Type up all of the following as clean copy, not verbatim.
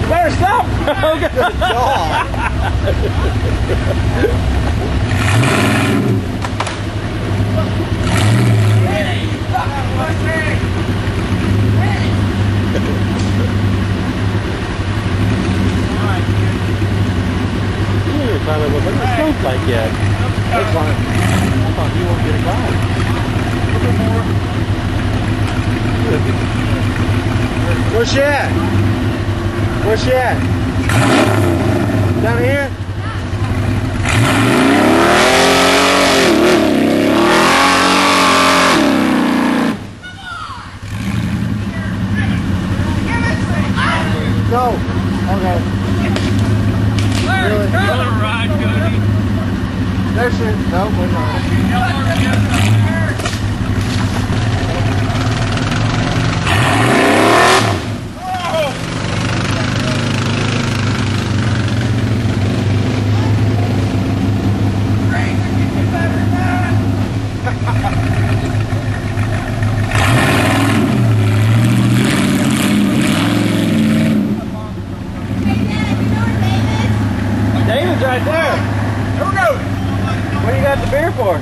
You better stop. Good dog. You trying to look at the scope like yet. That's fine. I thought you won't get a ride. A little more. Where's she at? Where's she at? Down here? Go. Okay. Really? You want to ride, Cody? There she is. No, we're not. David's right there. Here we go. What do you got the beer for?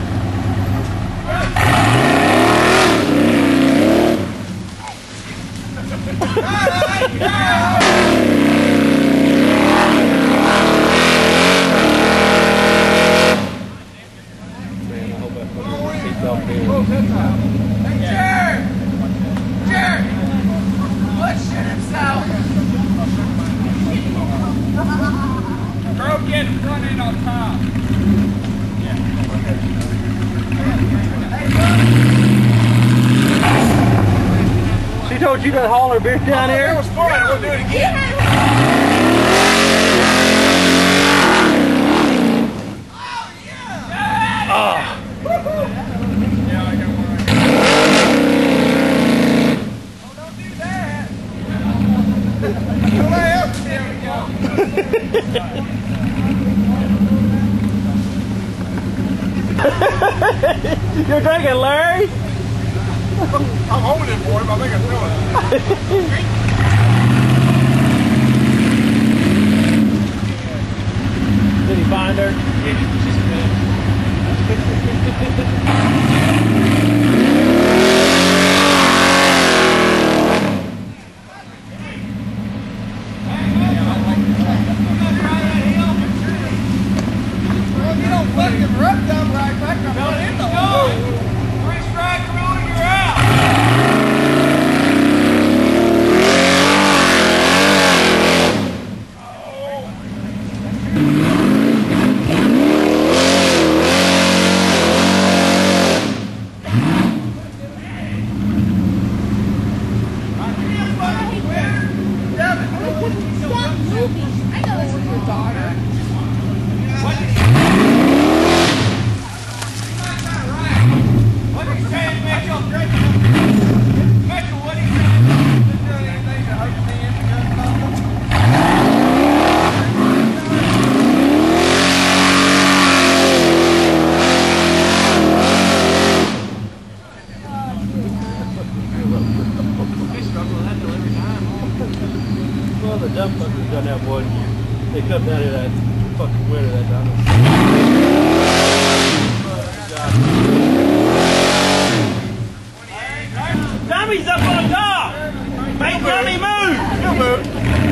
Hey, Jared! Jared! Let's shit himself. Bro, get in front end on top. She told you to haul her beer down here? It was fun. We'll do it again. Oh. Yeah, I got one right here. Oh, don't do that. There we go. You're drinking, Larry? I'm holding it for him. I think I threw it. Did he find her? Yeah, she's good. Well, you don't fucking rough dump right back up in the hole. 3 strikes, rolling, you're out. Well, the dump fuckers done that one. They come down here that fucking winter that time. Tommy's up on top! Make Tommy move! He'll move.